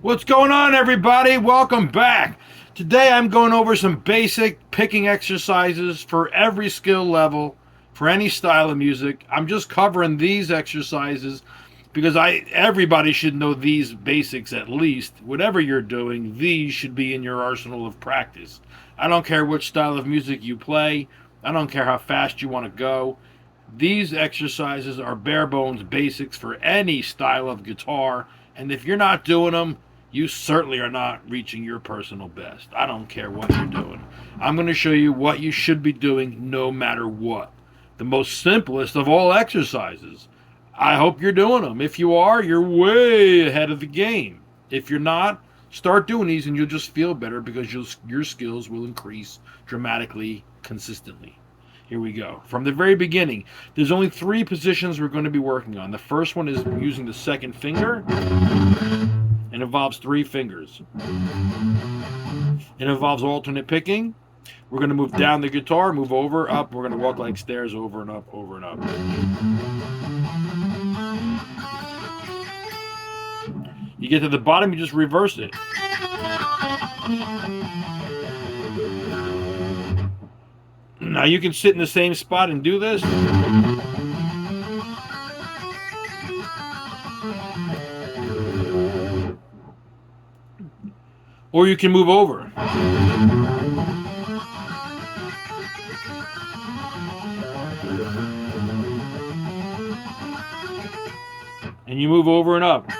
What's going on, everybody? Welcome back. Today I'm going over some basic picking exercises for every skill level, for any style of music. I'm just covering these exercises because everybody should know these basics at least. Whatever you're doing, these should be in your arsenal of practice. I don't care which style of music you play. I don't care how fast you want to go. These exercises are bare bones basics for any style of guitar, and if you're not doing them, you certainly are not reaching your personal best. I don't care what you're doing. I'm going to show you what you should be doing no matter what. The most simplest of all exercises. I hope you're doing them. If you are, you're way ahead of the game. If you're not, start doing these and you'll just feel better because your skills will increase dramatically, consistently. Here we go. From the very beginning, there's only 3 positions we're going to be working on. The first one is using the second finger. It involves 3 fingers. It involves alternate picking. We're going to move down the guitar, move over, up. We're going to walk like stairs over and up, over and up. You get to the bottom, you just reverse it. Now you can sit in the same spot and do this. Or you can move over. And you move over and up.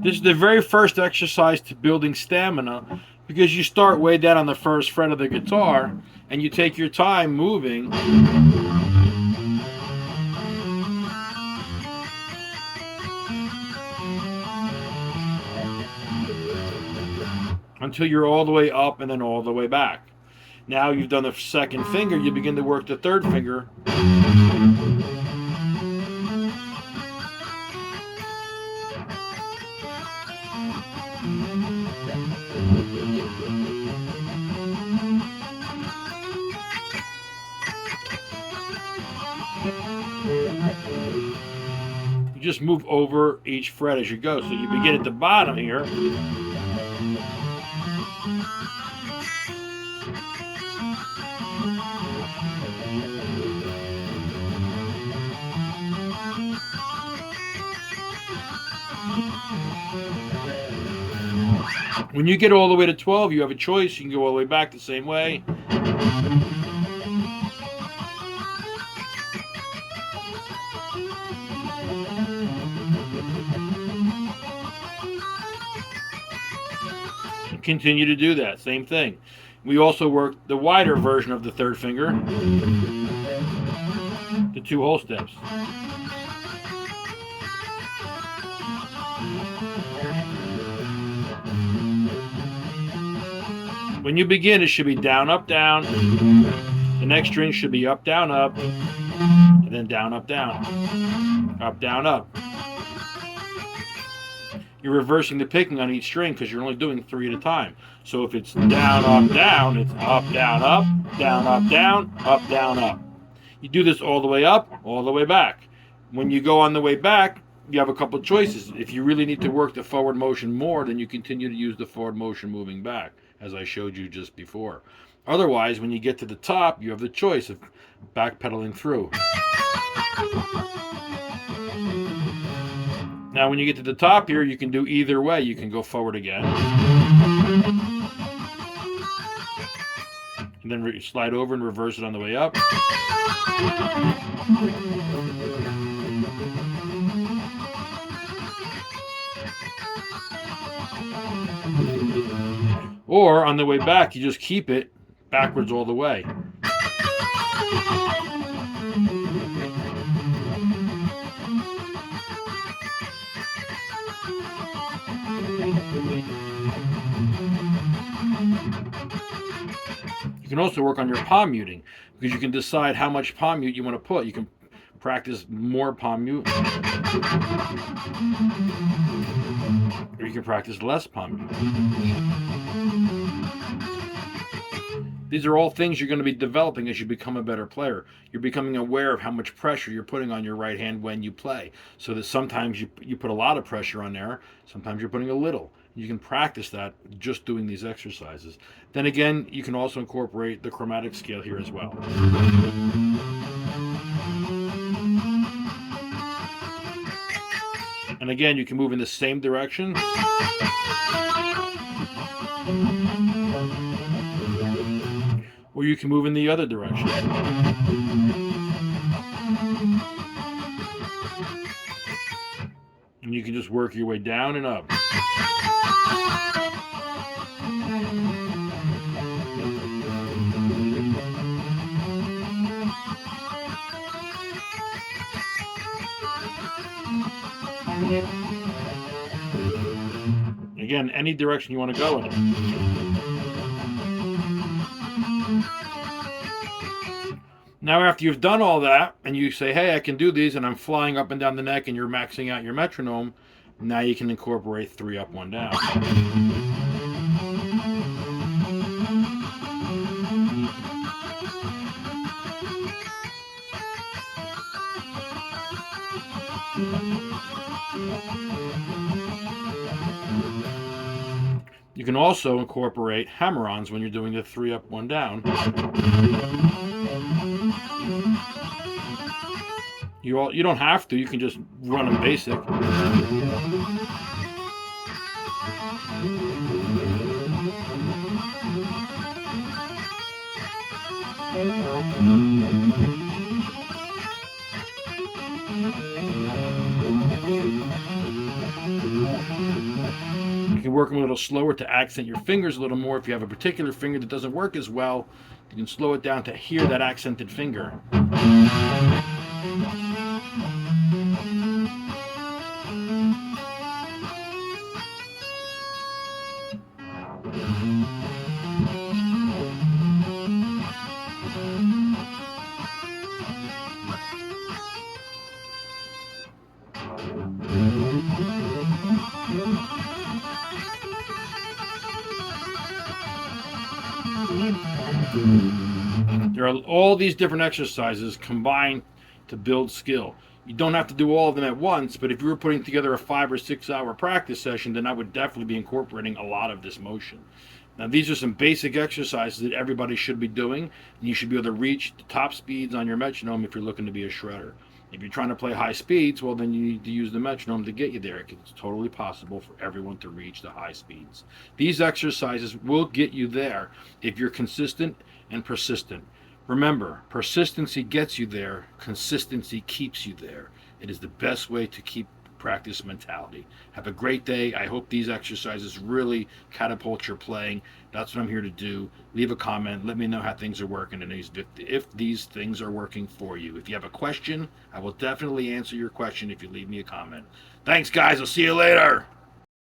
This is the very first exercise to building stamina because you start way down on the first fret of the guitar and you take your time moving until you're all the way up and then all the way back. Now you've done the second finger, you begin to work the third finger. You just move over each fret as you go. So you begin at the bottom here. When you get all the way to 12, you have a choice. You can go all the way back the same way. Continue to do that. Same thing. We also work the wider version of the third finger, the 2 whole steps. When you begin, it should be down, up, down. The next string should be up, down, up, and then down, up, down. Up, down, up. You're reversing the picking on each string because you're only doing 3 at a time. So if it's down, up, down, it's up, down, up, down, up, down, up, down, up. You do this all the way up, all the way back. When you go on the way back, you have a couple of choices. If you really need to work the forward motion more, then you continue to use the forward motion moving back, as I showed you just before. Otherwise, when you get to the top, you have the choice of backpedaling through. Now, when you get to the top here, you can do either way. You can go forward again. And then slide over and reverse it on the way up. Or on the way back, you just keep it backwards all the way. You can also work on your palm muting. because you can decide how much palm mute you want to put. You can practice more palm mute, or you can practice less palm mute. These are all things you're going to be developing as you become a better player. You're becoming aware of how much pressure you're putting on your right hand when you play. So that sometimes you put a lot of pressure on there, sometimes you're putting a little. You can practice that just doing these exercises. Then again, you can also incorporate the chromatic scale here as well. And again, you can move in the same direction. Or you can move in the other direction. And you can just work your way down and up. Again, any direction you want to go in it. Now, after you've done all that, and you say, hey, I can do these, and I'm flying up and down the neck, and you're maxing out your metronome, now you can incorporate 3 up, 1 down. You can also incorporate hammer-ons when you're doing the 3 up, 1 down. You don't have to. You can just run them basic. You can work them a little slower to accent your fingers a little more. If you have a particular finger that doesn't work as well, you can slow it down to hear that accented finger. There are all these different exercises combined to build skill. You don't have to do all of them at once, but if you were putting together a 5 or 6 hour practice session, then I would definitely be incorporating a lot of this motion. Now, these are some basic exercises that everybody should be doing, and you should be able to reach the top speeds on your metronome if you're looking to be a shredder. If you're trying to play high speeds, well, then you need to use the metronome to get you there. It's totally possible for everyone to reach the high speeds. These exercises will get you there if you're consistent and persistent. Remember, persistency gets you there, consistency keeps you there. It is the best way to keep practice mentality. Have a great day. I hope these exercises really catapult your playing. That's what I'm here to do. Leave a comment. Let me know how things are working and if these things are working for you. If you have a question, I will definitely answer your question if you leave me a comment. Thanks, guys. I'll see you later.